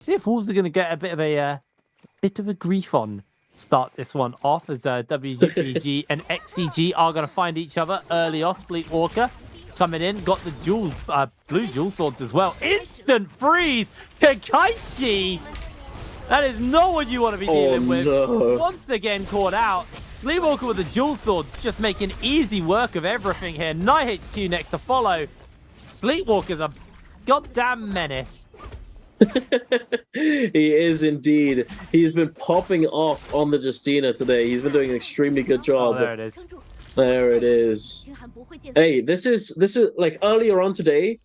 See if Wolves are going to get a bit of a grief on start this one off, as WGPG and XCG are going to find each other early off. Sleepwalker coming in, got the blue dual swords as well. Instant freeze, Kakaishi. That is not what you want to be dealing with. No. Once again caught out. Sleepwalker with the dual swords, just making easy work of everything here. Night HQ next to follow. Sleepwalker's a goddamn menace. He is indeed. He's been popping off on the Justina today. He's been doing an extremely good job. Oh, there it is. There it is. Hey, this is like earlier on today,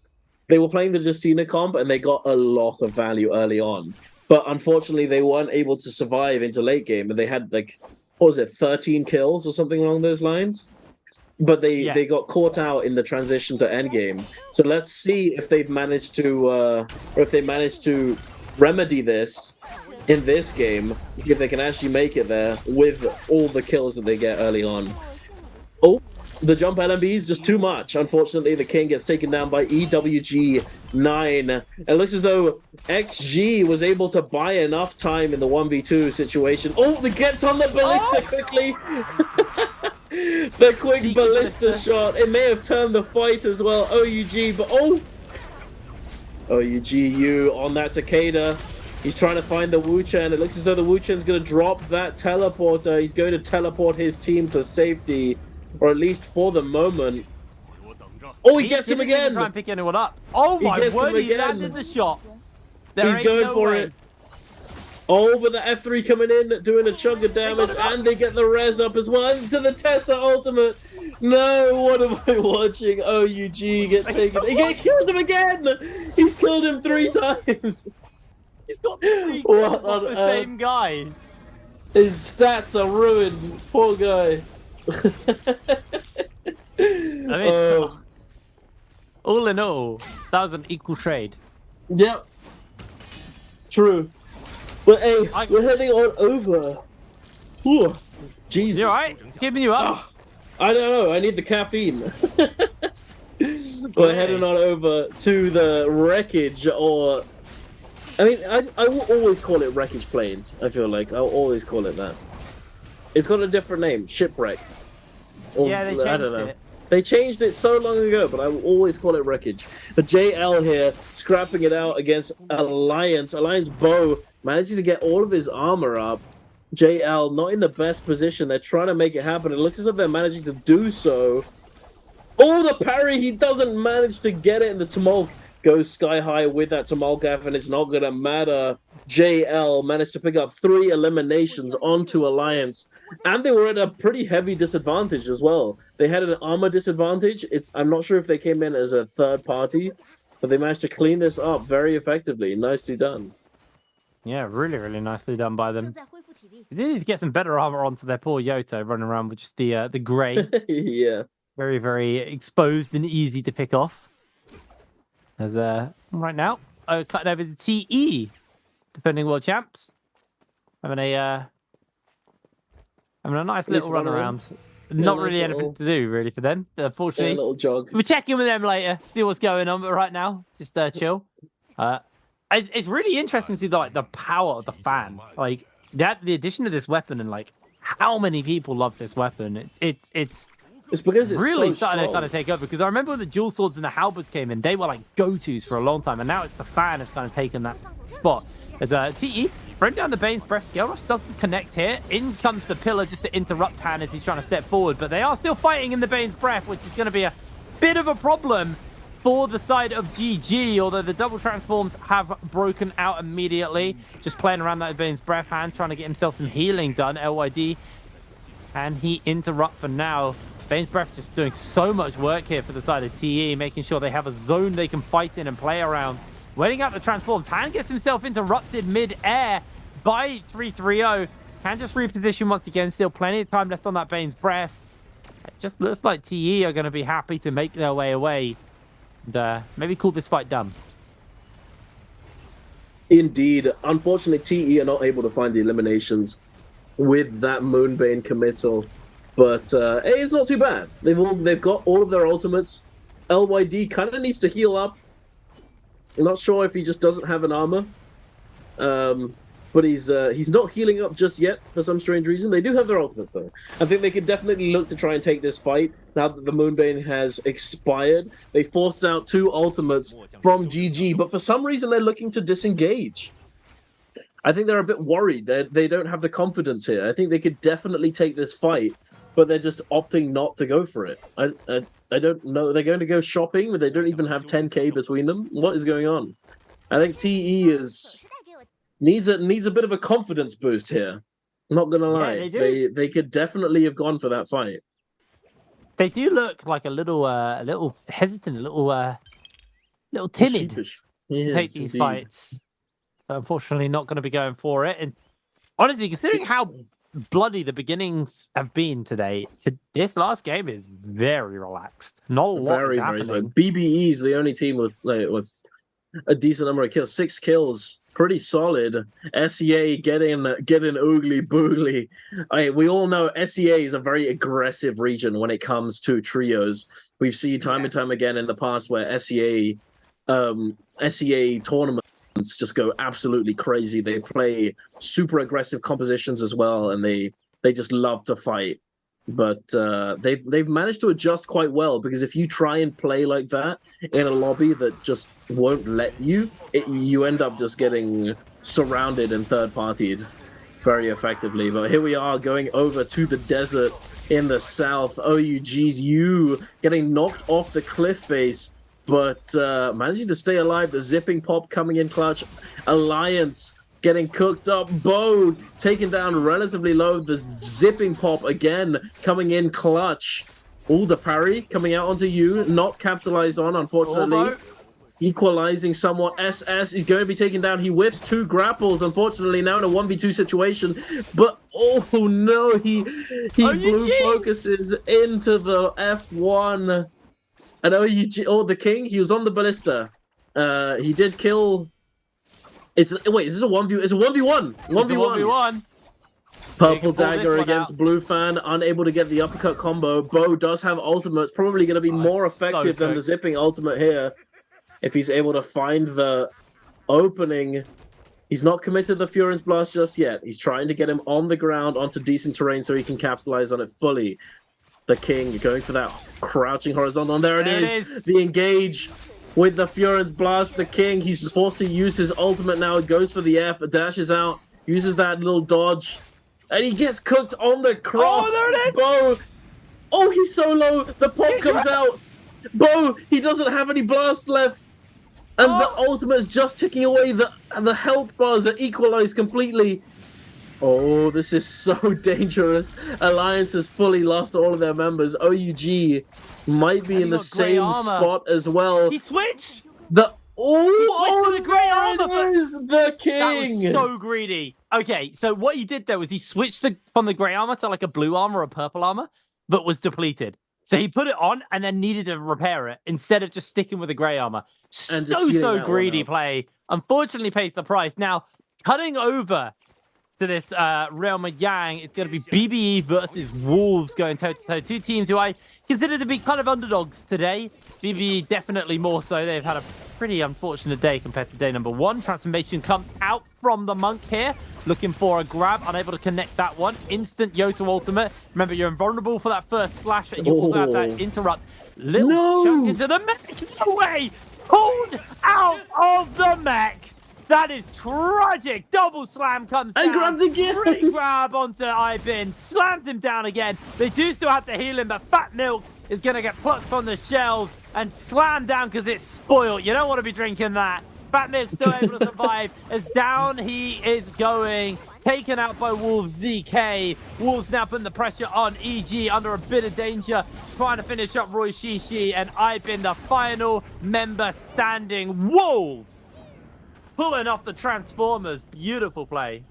they were playing the Justina comp and they got a lot of value early on. But unfortunately, they weren't able to survive into late game, and they had like, what was it, 13 kills or something along those lines? But they got caught out in the transition to endgame. So let's see if they've managed to, or if they managed to remedy this in this game, if they can actually make it there with all the kills that they get early on. Oh, the jump LMB is just too much. Unfortunately, the King gets taken down by EWG9. It looks as though XG was able to buy enough time in the 1v2 situation. Oh, the gets on the ballista quickly. The quick ballista shot. It may have turned the fight as well. OUG, but OUGU on that Takeda. He's trying to find the Wu Chen. It looks as though the Wu Chen's going to drop that teleporter. He's going to teleport his team to safety, or at least for the moment. Oh, he gets him again. Try and pick anyone up. Oh my word! He landed the shot. He's going for it. Oh, but the F3 coming in, doing a chunk of damage, and they get the res up as well. Into the Tessa ultimate. No, what am I watching? OUG get taken. He killed him again. He's killed him 3 times. He's got 3 kills on the same guy. His stats are ruined. Poor guy. I mean, all in all, that was an equal trade. Yep. True. But hey, we're heading on over. Ooh, Jesus. You alright? Keeping you up? Oh, I don't know. I need the caffeine. We're heading on over to the wreckage, or I mean, I will always call it wreckage planes. I feel like I'll always call it that. It's got a different name, shipwreck. Or, yeah, they changed it. They changed it so long ago, but I will always call it wreckage. But JL here, scrapping it out against Alliance. Alliance Bow managing to get all of his armor up. JL not in the best position. They're trying to make it happen. It looks as if they're managing to do so. Oh, the parry! He doesn't manage to get it, and the Tumult goes sky high with that Tumult Gaff, and it's not going to matter. JL managed to pick up 3 eliminations onto Alliance, and they were at a pretty heavy disadvantage as well. They had an armor disadvantage. I'm not sure if they came in as a third party, but they managed to clean this up very effectively. Nicely done. Yeah, really, really nicely done by them. They need to get some better armor onto their poor Yoto, running around with just the grey. Yeah. Very, very exposed and easy to pick off. As right now, cutting over to TE, defending world champs, having a nice little run around. Not really anything to do really for them. Unfortunately, a little jog. We'll check in with them later, see what's going on. But right now, just chill. It's really interesting to see the power of the fan. Like that, the addition of this weapon, and like how many people love this weapon. It's because it's really starting to kind of take over. Because I remember when the dual swords and the halberds came in, they were like go-tos for a long time, and now it's the fan that's kind of taken that spot. As TE thrown down the Bane's Breath, Scale Rush doesn't connect here. In comes the pillar just to interrupt Han as he's trying to step forward, but they are still fighting in the Bane's Breath, which is going to be a bit of a problem for the side of GG, although the double transforms have broken out immediately. Just playing around that Bane's Breath, Han trying to get himself some healing done. LYD, and he interrupt for now. Bane's Breath just doing so much work here for the side of TE, making sure they have a zone they can fight in and play around. Waiting out the transforms. Han gets himself interrupted mid-air by 330. Can just reposition once again. Still plenty of time left on that Bane's Breath. It just looks like TE are going to be happy to make their way away. And maybe call this fight done. Indeed. Unfortunately, TE are not able to find the eliminations with that Moonbane committal. But hey, it's not too bad. They've got all of their ultimates. LYD kind of needs to heal up. I'm not sure if he just doesn't have an armor. But he's not healing up just yet for some strange reason. They do have their ultimates though. I think they could definitely look to try and take this fight now that the Moonbane has expired. They forced out 2 ultimates from GG, but for some reason they're looking to disengage. I think they're a bit worried. They don't have the confidence here. I think they could definitely take this fight, but they're just opting not to go for it. I don't know. They're going to go shopping, but they don't even have 10k between them. What is going on? I think TE needs a bit of a confidence boost here. I'm not gonna lie. Yeah, they could definitely have gone for that fight. They do look like a little hesitant, a little timid to take these fights. But unfortunately, not going to be going for it. And honestly, considering how bloody the beginnings have been today, this last game is very relaxed. Not a lot is happening. Very BBE is the only team with a decent number of kills. 6 kills, pretty solid. SEA getting oogly boogly. We all know SEA is a very aggressive region when it comes to trios. We've seen time and time again in the past where SEA tournaments just go absolutely crazy. They play super aggressive compositions as well, and they just love to fight. But they've managed to adjust quite well, because if you try and play like that in a lobby that just won't let you, you end up just getting surrounded and third-partied very effectively. But here we are going over to the desert in the south. OUG's you getting knocked off the cliff face, but managing to stay alive. The zipping pop coming in clutch. Alliance getting cooked up. Bo taken down relatively low. The zipping pop again coming in clutch. All the parry coming out onto you. Not capitalized on, unfortunately. Equalizing somewhat. SS is going to be taken down. He whiffs 2 grapples, unfortunately, now in a 1v2 situation. But oh no, he blue focuses into the F1. And OUG, the king, he was on the ballista. He did kill. Is this a 1v? It's a 1v1. 1v1. Purple dagger against blue fan, unable to get the uppercut combo. Bo does have ultimates, probably going to be more effective than the zipping ultimate here. If he's able to find the opening. He's not committed the Furin's Blast just yet. He's trying to get him on the ground onto decent terrain so he can capitalize on it fully. The king going for that crouching horizontal. And there it is. The engage with the Furin's Blast. The king, he's forced to use his ultimate now. It goes for the F, dashes out, uses that little dodge, and he gets cooked on the cross. Oh, there it is. Bo. Oh, he's so low. The pop comes out. Bo, he doesn't have any blast left. And the ultimate is just ticking away. The health bars are equalized completely. Oh, this is so dangerous. Alliance has fully lost all of their members. OUG might be in the same spot as well. He switched! The grey armor! Is the king! That was so greedy. Okay, so what he did there was he switched from the grey armor to like a blue armor or purple armor, but was depleted. So he put it on and then needed to repair it instead of just sticking with the grey armor. So greedy play. Unfortunately pays the price. Now, cutting over to this Realm of Yang, it's going to be BBE versus Wolves going toe-to-toe. 2 teams who I consider to be kind of underdogs today. BBE definitely more so. They've had a pretty unfortunate day compared to day number 1. Transformation comes out from the Monk here, looking for a grab, unable to connect that one. Instant Yoto ultimate. Remember, you're invulnerable for that first slash, and you also have that interrupt. Little chunk into the mech. No way! Pulled out of the mech. That is tragic. Double slam comes down. And grabs again. Free grab onto Aizen. Slams him down again. They do still have to heal him, but Fat Milk is going to get plucked from the shelves and slammed down because it's spoiled. You don't want to be drinking that. Fat Milk's still able to survive as down he is going. Taken out by Wolves ZK. Wolves now putting the pressure on EG under a bit of danger. Trying to finish up Roy Shishi, and Aizen, the final member standing. Wolves pulling off the Transformers. Beautiful play.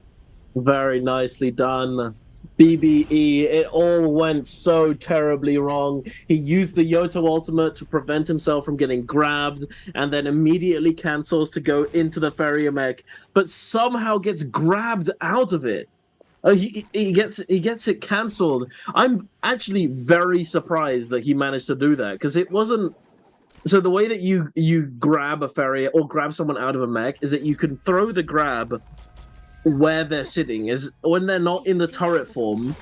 Very nicely done. BBE, it all went so terribly wrong. He used the Yoto ultimate to prevent himself from getting grabbed, and then immediately cancels to go into the Farrier mech, but somehow gets grabbed out of it. He gets it cancelled. I'm actually very surprised that he managed to do that, because it wasn't So the way that you grab a Farrier or grab someone out of a mech is that you can throw the grab where they're sitting. Is when they're not in the turret form,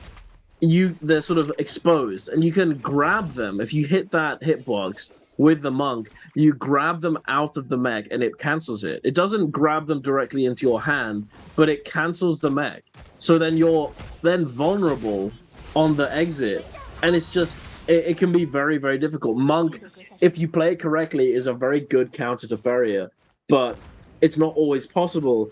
they're sort of exposed, and you can grab them. If you hit that hitbox with the monk, you grab them out of the mech and it cancels it. It doesn't grab them directly into your hand, but it cancels the mech. So then you're then vulnerable on the exit, and it's just it can be very, very difficult. Monk, if you play it correctly, is a very good counter to Farrier, but it's not always possible.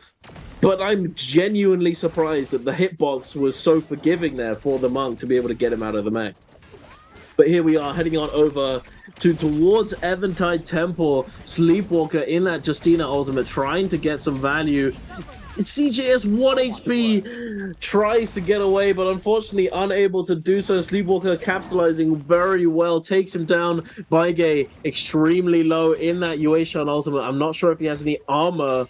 But I'm genuinely surprised that the hitbox was so forgiving there for the monk to be able to get him out of the mech. But here we are heading on over towards Eventide Temple. Sleepwalker in that Justina ultimate, trying to get some value. CJS 1 HP tries to get away, but unfortunately unable to do so. Sleepwalker capitalizing very well, takes him down. BIWEEK extremely low in that Yueshan ultimate. I'm not sure if he has any armor.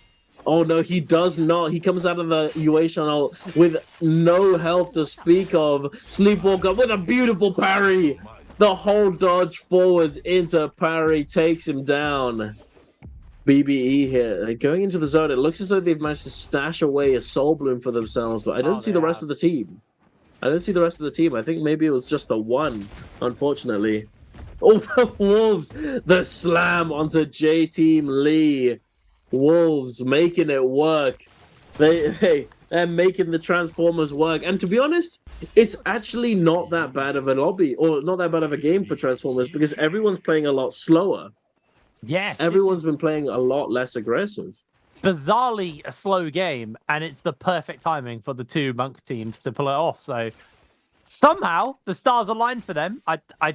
Oh no, he does not. He comes out of the Yueshan ult with no health to speak of. Sleepwalker with a beautiful parry. The whole dodge forwards into parry takes him down. BBE here. They're going into the zone. It looks as though they've managed to stash away a soul bloom for themselves, but I don't see the rest of the team. I think maybe it was just the one, unfortunately. Oh, the Wolves! The slam onto J-Team Lee. Wolves making it work. They're making the Transformers work. And to be honest, it's actually not that bad of a lobby, or not that bad of a game for Transformers, because everyone's playing a lot slower. Yeah. Everyone's been playing a lot less aggressive. Bizarrely a slow game, and it's the perfect timing for the two monk teams to pull it off. So somehow the stars aligned for them. I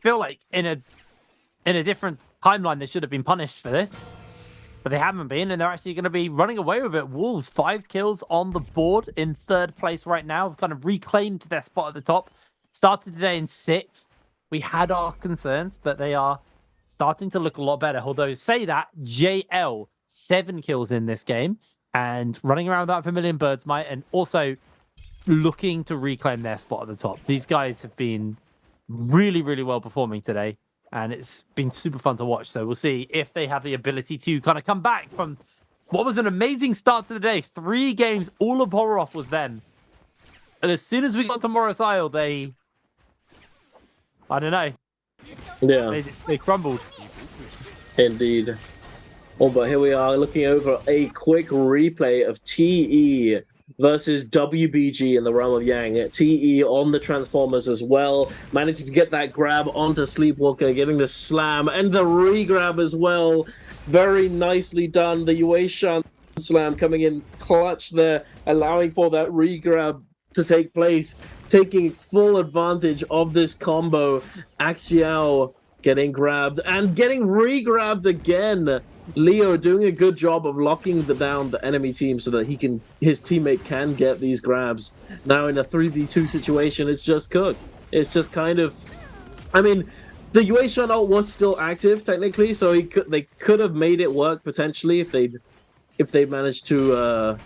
feel like in a different timeline they should have been punished for this, but they haven't been, and they're actually going to be running away with it. Wolves 5 kills on the board in 3rd place right now. Have kind of reclaimed their spot at the top. Started today in 6th. We had our concerns, but they are starting to look a lot better. Although, say that, JL, 7 kills in this game, and running around without Vermilion Birds Might, and also looking to reclaim their spot at the top. These guys have been really, really well performing today, and it's been super fun to watch. So we'll see if they have the ability to kind of come back from what was an amazing start to the day. 3 games, all of Horroroth was them. And as soon as we got to Morris Isle, I don't know. Yeah. They crumbled. Indeed. Oh, but here we are looking over a quick replay of TE versus WBG in the realm of Yang. TE on the Transformers as well, managing to get that grab onto Sleepwalker, getting the slam and the re-grab as well. Very nicely done. The Yueshan slam coming in clutch there, allowing for that re-grab to take place, taking full advantage of this combo. Axiao getting grabbed and getting re-grabbed again. Leo doing a good job of locking down the enemy team so that his teammate can get these grabs. Now in a 3v2 situation, it's just cooked. It's just kind of, I mean, the Yueshan ult was still active technically, so they could have made it work potentially if they managed to.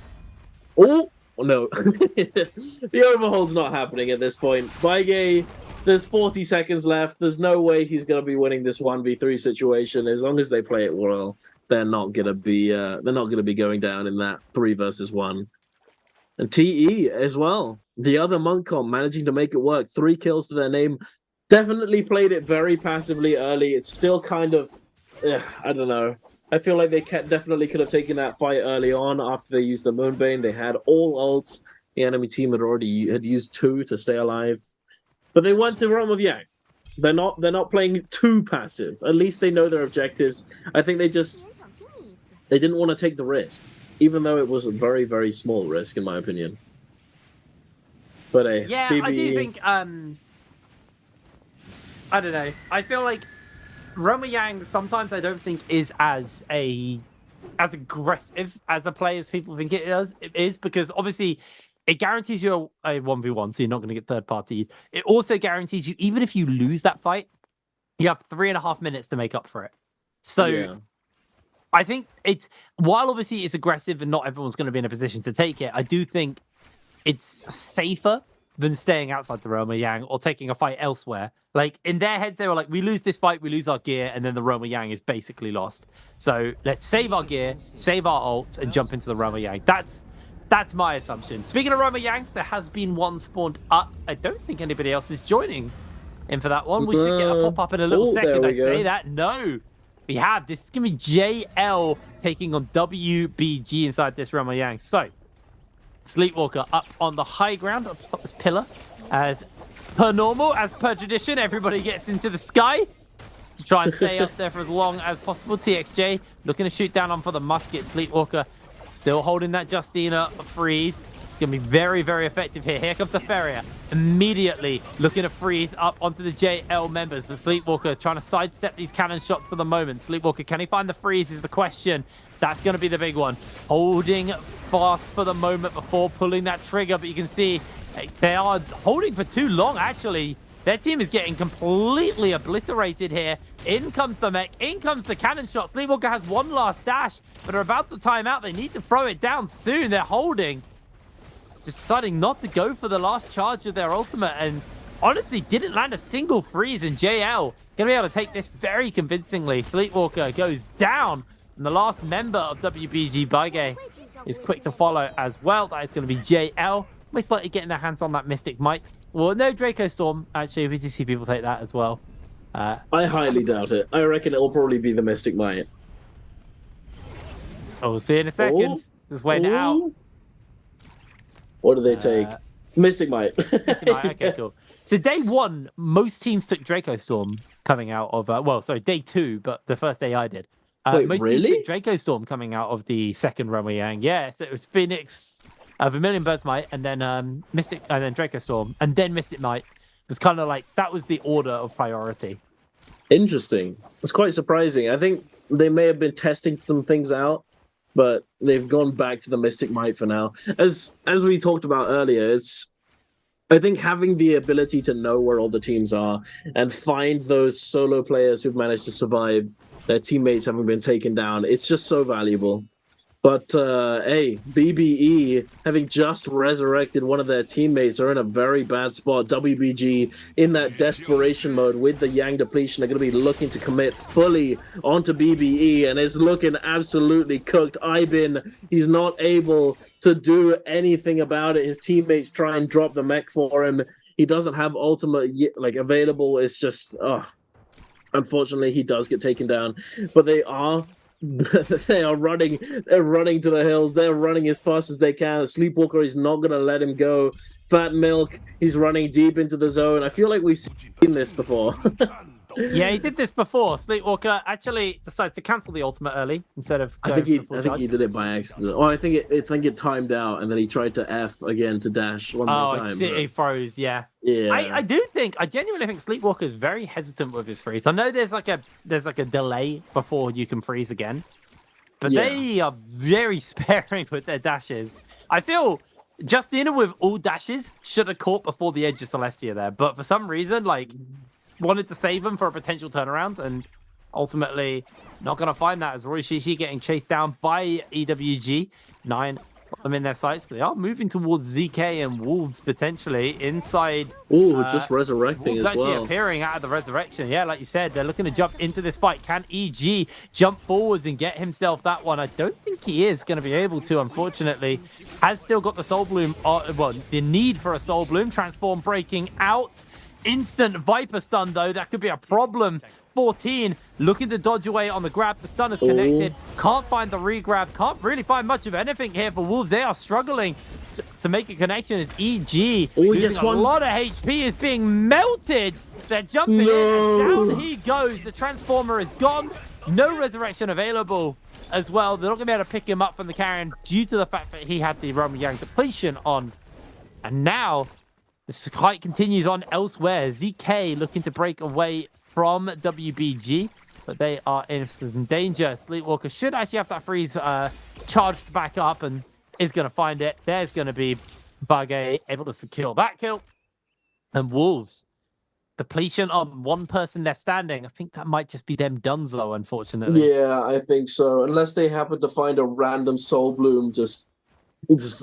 Oh no, the overhaul's not happening at this point. BIWEEK, there's 40 seconds left. There's no way he's going to be winning this 1v3 situation. As long as they play it well, they're not going to be going down in that 3 versus 1. And TE as well, the other monk comp, managing to make it work. 3 kills to their name. Definitely played it very passively early. It's still kind of, I don't know. I feel like they definitely could have taken that fight early on after they used the Moonbane. They had all ults. The enemy team had used 2 to stay alive. But they went to Realm of Yang. They're not playing too passive. At least they know their objectives. I think they didn't want to take the risk, even though it was a very, very small risk in my opinion. But yeah, I do think I don't know. I feel like Realm of Yang sometimes I don't think is as aggressive as a player as people think it is, because obviously it guarantees you a 1v1, so you're not going to get third parties. It also guarantees you, even if you lose that fight, you have 3.5 minutes to make up for it. So yeah. I think while obviously it's aggressive and not everyone's going to be in a position to take it, I do think it's safer than staying outside the Roma Yang or taking a fight elsewhere. Like, in their heads, they were like, we lose this fight, we lose our gear, and then the Roma Yang is basically lost. So let's save our gear, save our ults, and jump into the Roma Yang. That's my assumption. Speaking of Roma Yangs, there has been one spawned up. I don't think anybody else is joining in for that one. We should get a pop-up in a little second. I say that. No. We have. This is going to be JL taking on WBG inside this Roma Yang. So, Sleepwalker up on the high ground on top of this pillar. As per normal, as per tradition, everybody gets into the sky to try and stay up there for as long as possible. TXJ looking to shoot down on for the musket. Sleepwalker still holding that Justina freeze. Going to be very, very effective here. Here comes the Feria. Immediately looking to freeze up onto the JL members. But Sleepwalker trying to sidestep these cannon shots for the moment. Sleepwalker, can he find the freeze is the question. That's going to be the big one. Holding fast for the moment before pulling that trigger. But you can see they are holding for too long, actually. Their team is getting completely obliterated here. In comes the mech. In comes the cannon shot. Sleepwalker has one last dash, but are about to time out. They need to throw it down soon. They're holding. Just deciding not to go for the last charge of their ultimate, and honestly didn't land a single freeze. In JL gonna be able to take this very convincingly. Sleepwalker goes down, and the last member of WBG BIWEEK is quick to follow as well. That is going to be JL, most likely getting their hands on that Mystic Might. Well, no, Draco Storm. Actually, we did see people take that as well. I highly doubt it. I reckon it'll probably be the Mystic Might. Oh, we'll see in a second. Just waiting out. What do they take? Mystic Might. Mystic Might. Okay, cool. So day one, most teams took Draco Storm coming out of... well, sorry, day two, but the first day I did. Wait, most really? teams took Draco Storm coming out of the second Roma Yang. Yeah, so it was Phoenix, Vermilion Bird's Might, and then Mystic, and then Draco Storm, and then Mystic Might. It was kind of like, that was the order of priority. Interesting. It's quite surprising. I think they may have been testing some things out, but they've gone back to the Mystic Might for now. As we talked about earlier, I think having the ability to know where all the teams are and find those solo players who've managed to survive, their teammates having been taken down, it's just so valuable. But, hey, BBE, having just resurrected one of their teammates, are in a very bad spot. WBG, in that desperation mode with the Yang depletion, are going to be looking to commit fully onto BBE, and it's looking absolutely cooked. Aibin, he's not able to do anything about it. His teammates try and drop the mech for him. He doesn't have ultimate, like, available. It's just, unfortunately, he does get taken down. But they are running. They're running to the hills. They're running as fast as they can. Sleepwalker is not going to let him go. Fat Milk, he's running deep into the zone. I feel like we've seen this before. Yeah, he did this before. Sleepwalker actually decided to cancel the ultimate early instead of I think he did it by accident. Oh, I think it timed out, and then he tried to F again to dash one more time. Oh, he froze. Yeah. Yeah. I genuinely think Sleepwalker is very hestant with his freeze. I know there's like a delay before you can freeze again, but they are very sparing with their dashes. I feel Justina with all dashes should have caught before the edge of Celestia there, but for some reason, like, wanted to save him for a potential turnaround, and ultimately not going to find that, as Roy Shishi getting chased down by EWG. 9 got them in their sights, but they are moving towards ZK and Wolves potentially inside. Oh, just resurrecting Wolves as well. actually appearing out of the resurrection. Yeah, like you said, they're looking to jump into this fight. Can EG jump forwards and get himself that one? I don't think he is going to be able to, unfortunately. Has still got the Soul Bloom, well, the need for a Soul Bloom. Transform breaking out. Instant Viper stun, though. That could be a problem. 14 looking to dodge away on the grab. The stun is connected. Can't find the re-grab. Can't really find much of anything here for Wolves. They are struggling to make a connection as EG, losing a lot of HP, is being melted. They're jumping in, and down he goes. The Transformer is gone. No resurrection available as well. They're not going to be able to pick him up from the carrion due to the fact that he had the Roma Yang depletion on. And now this fight continues on elsewhere. ZK looking to break away from WBG, but they are in some danger. Sleepwalker should actually have that freeze charged back up and is going to find it. There's going to be BIWEEK able to secure that kill. And Wolves, depletion on one person left standing. I think that might just be them dones, though, unfortunately. Yeah, I think so. Unless they happen to find a random Soul Bloom just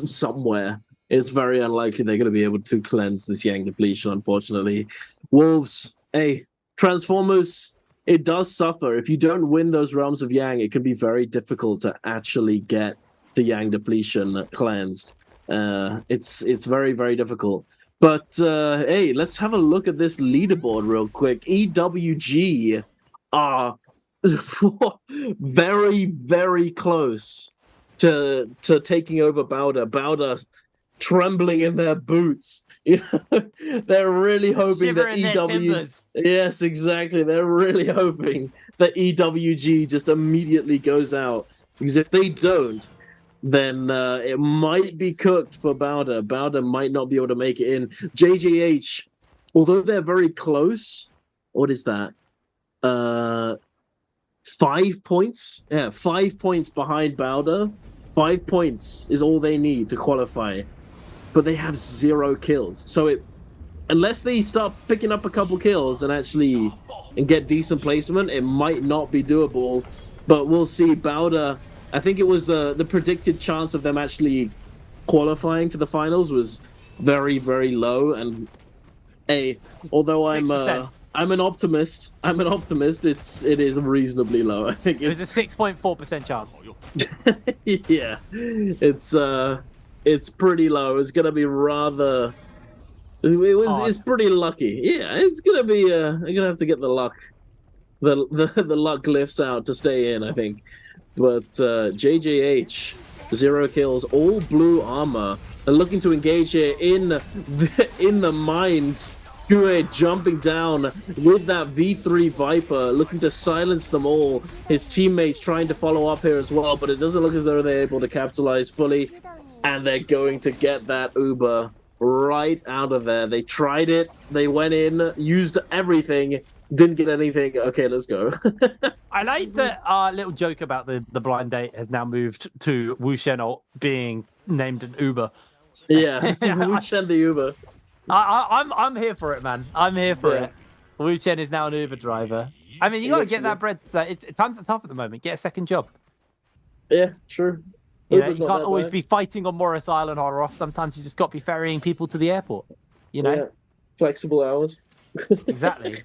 somewhere. it's very unlikely they're going to be able to cleanse this Yang depletion, unfortunately. Wolves, hey, Transformers, it does suffer. If you don't win those realms of Yang, it can be very difficult to actually get the Yang depletion cleansed. It's very, very difficult. But hey, let's have a look at this leaderboard real quick. EWG are very, very close to taking over Bowder. Bowder trembling in their boots. You know, they're really hoping that EWG. Yes, exactly. They're really hoping that EWG just immediately goes out, because if they don't, then it might be cooked for Bowder. Bowder might not be able to make it in. JJH, although they're very close, what is that? 5 points? Yeah, 5 points behind Bowder. 5 points is all they need to qualify. But they have 0 kills. So unless they start picking up a couple kills and get decent placement, it might not be doable. But we'll see. Bowder, I think it was the predicted chance of them actually qualifying to the finals was very, very low. And although I'm an optimist, it is reasonably low. I think it was a 6.4% chance. Yeah, it's pretty low. It's gonna be rather. It's pretty lucky. Yeah, it's gonna be. I'm gonna have to get the luck. The luck glyphs out to stay in, I think. But JJH, 0 kills, all blue armor. They're looking to engage here in the mines. Kue jumping down with that V3 Viper, looking to silence them all. His teammates trying to follow up here as well, but it doesn't look as though they're able to capitalize fully. And they're going to get that Uber right out of there. They tried it. They went in, used everything, didn't get anything. Okay, let's go. I like that our little joke about the blind date has now moved to Wu Shen being named an Uber. Yeah, Wu Shen the Uber. I'm here for it, man. I'm here for it. Wu Chen is now an Uber driver. I mean, you got to get that bread. Times are tough at the moment. Get a second job. Yeah, true. You can't always be fighting on Morris Island or Ross. Sometimes you just got to be ferrying people to the airport. You know, flexible hours. Exactly.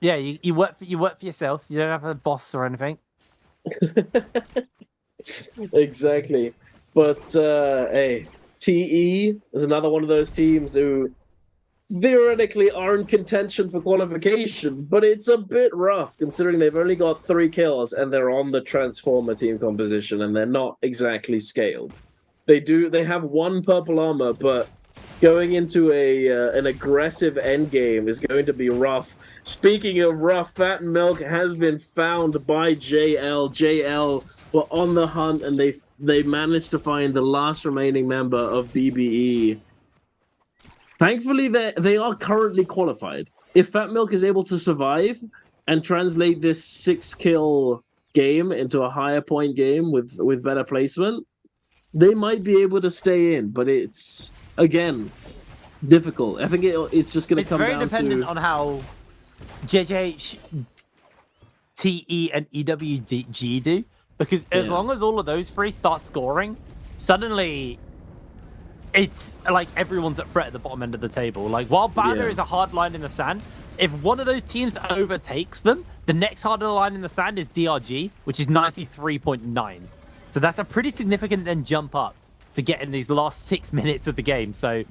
Yeah, you work for yourself. So you don't have a boss or anything. Exactly. But hey, TE is another one of those teams who theoretically are in contention for qualification, but it's a bit rough considering they've only got 3 kills and they're on the Transformer team composition and they're not exactly scaled. They have 1 purple armor, but going into an aggressive end game is going to be rough. Speaking of rough, Fat Milk has been found by JL. JL were on the hunt and they managed to find the last remaining member of BBE. Thankfully, they are currently qualified. If Fat Milk is able to survive and translate this 6-kill game into a higher point game with better placement, they might be able to stay in. But it's, again, difficult. I think it's just going to come down to... It's very dependent on how JJH, TE, and EWG do. Because as long as all of those 3 start scoring, suddenly... It's like everyone's at threat at the bottom end of the table. Like, while Bowder is a hard line in the sand, if one of those teams overtakes them, the next harder line in the sand is DRG, which is 93.9. So that's a pretty significant then jump up to get in these last 6 minutes of the game. So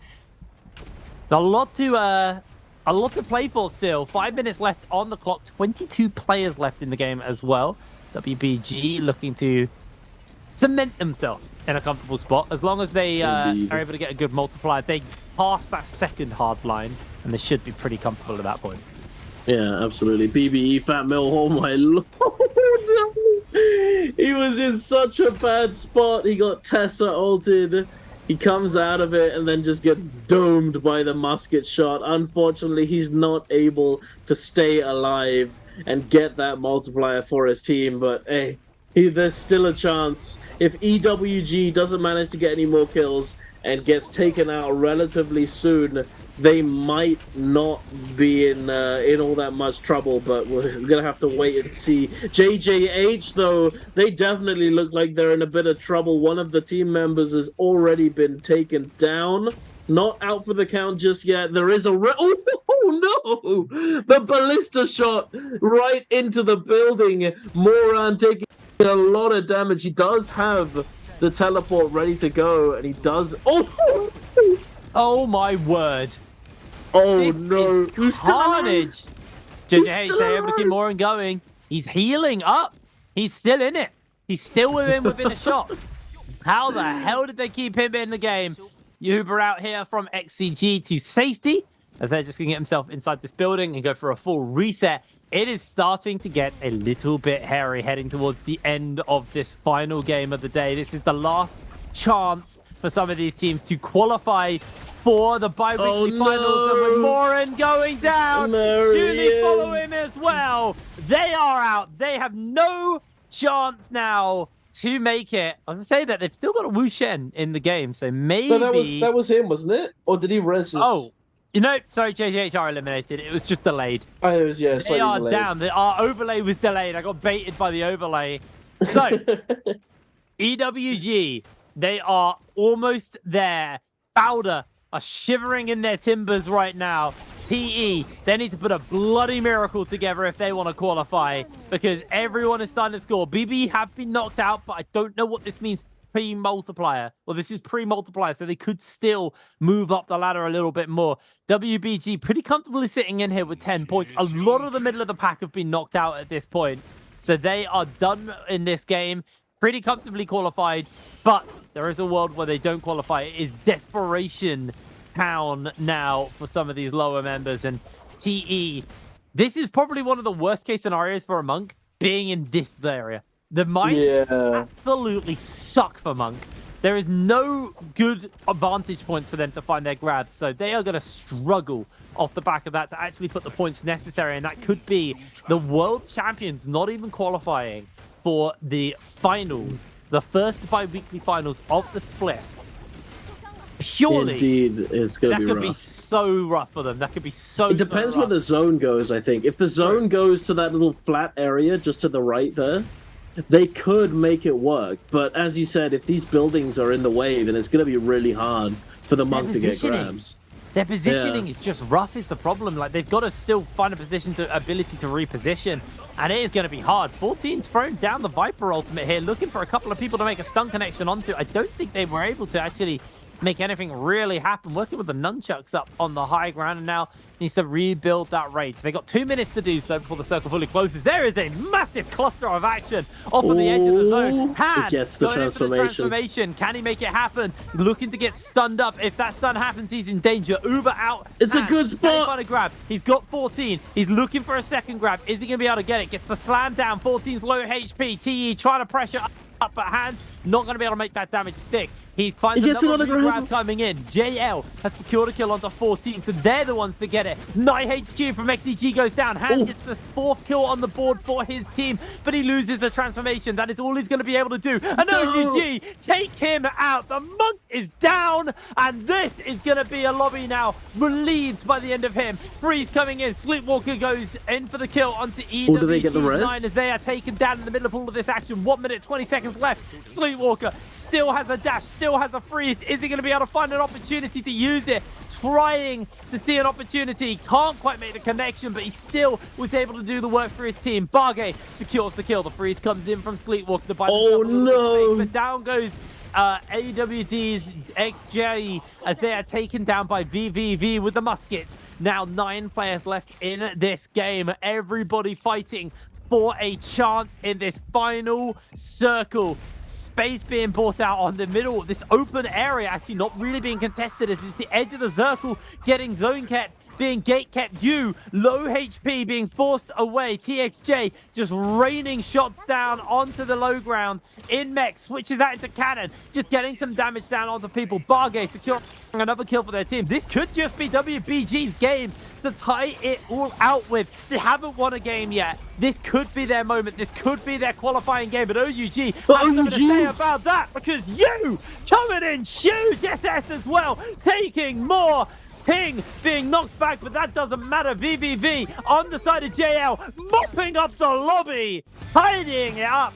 a lot to play for still. 5 minutes left on the clock. 22 players left in the game as well. WBG looking to cement themselves in a comfortable spot. As long as they are able to get a good multiplier, they pass that second hard line, and they should be pretty comfortable at that point. Yeah, absolutely. BBE, Fat Mill, oh my lord. He was in such a bad spot. He got Tessa ulted. He comes out of it and then just gets domed by the musket shot. Unfortunately, he's not able to stay alive and get that multiplier for his team. But hey, There's still a chance. If EWG doesn't manage to get any more kills and gets taken out relatively soon, they might not be in all that much trouble, but we're gonna have to wait and see. JJH, though, they definitely look like they're in a bit of trouble. One of the team members has already been taken down. Not out for the count just yet. There is a oh no! The ballista shot right into the building. Moran taking a lot of damage. He does have the teleport ready to go, and he does. Oh my word! Oh this no! Is carnage! JJH able to keep Moran going. He's healing up. He's still in it. He's still within a shot. How the hell did they keep him in the game? Uber out here from XCG to safety, as they're just going to get himself inside this building and go for a full reset. It is starting to get a little bit hairy heading towards the end of this final game of the day. This is the last chance for some of these teams to qualify for the bi-weekly finals. And with Moran going down, Julie follow him as well. They are out. They have no chance now to make it. I was gonna say that they've still got a Wu Shen in the game, so maybe that was him, wasn't it? Or did he res his... Oh, you know, sorry, JJH are eliminated. It was just delayed. Oh, it was, yeah, they are delayed. Down. Our overlay was delayed. I got baited by the overlay. So EWG, they are almost there. Bowder are shivering in their timbers right now. TE, they need to put a bloody miracle together if they want to qualify, because everyone is starting to score. BB have been knocked out, but I don't know what this means pre-multiplier. Well, this is pre-multiplier, so they could still move up the ladder a little bit more. WBG pretty comfortably sitting in here with 10 points. A lot of the middle of the pack have been knocked out at this point, so they are done in this game. Pretty comfortably qualified, but there is a world where they don't qualify. It is desperation town now for some of these lower members. And TE, this is probably one of the worst case scenarios for a Monk, being in this area. The mines absolutely suck for Monk. There is no good advantage points for them to find their grabs, so they are going to struggle off the back of that to actually put the points necessary, and that could be the world champions not even qualifying for the finals, the first bi-weekly finals of the split. Purely, indeed, it's going to be rough. That could be so rough for them. That could be so. It depends where the zone goes, I think. If the zone goes to that little flat area just to the right there, they could make it work. But as you said, if these buildings are in the way, then it's going to be really hard for the Monk to get grabs. Their positioning is just rough is the problem. Like, they've got to still find a ability to reposition, and it is going to be hard. 14's thrown down the Viper ultimate here, looking for a couple of people to make a stun connection onto. I don't think they were able to actually make anything really happen. Working with the nunchucks up on the high ground, and now needs to rebuild that rage. They got 2 minutes to do so before the circle fully closes. There is a massive cluster of action off of the edge of the zone. Han gets the transformation. Can he make it happen? Looking to get stunned up. If that stun happens, he's in danger. Uber out. It's a good spot. Find a grab. He's got 14. He's looking for a second grab. Is he going to be able to get it? Gets the slam down. 14's low HP. TE trying to pressure up, but Han not going to be able to make that damage stick. He finds another grab coming in. JL has secured a kill onto 14, so they're the ones to get it. 9 HQ from XCG goes down. Han gets the 4th kill on the board for his team, but he loses the transformation. That is all he's going to be able to do. And OGG take him out. The Monk is down, and this is going to be a lobby now, relieved by the end of him. Freeze coming in. Sleepwalker goes in for the kill onto EWG. Do they get the rest? As they are taken down in the middle of all of this action. 1 minute, 20 seconds left. Sleepwalker still has a dash, still has a freeze. Is he going to be able to find an opportunity to use it? Trying to see an opportunity. Can't quite make the connection, but he still was able to do the work for his team. Bargay secures the kill. The freeze comes in from Sleepwalker to buy space, but down goes AWD's XJ as they are taken down by VVV with the musket. Now 9 players left in this game. Everybody fighting for a chance in this final circle. Space being bought out on the middle. This open area actually not really being contested as it's the edge of the circle getting zone kept, being gate kept. You, low HP being forced away. TXJ just raining shots down onto the low ground. In mech, switches out into cannon, just getting some damage down onto people. Bargay securing another kill for their team. This could just be WBG's game to tie it all out with. They haven't won a game yet. This could be their moment. This could be their qualifying game. But OUG has something to say about that, because you coming in huge SS as well, taking more. Ping being knocked back, but that doesn't matter. VVV on the side of JL, mopping up the lobby, tidying it up.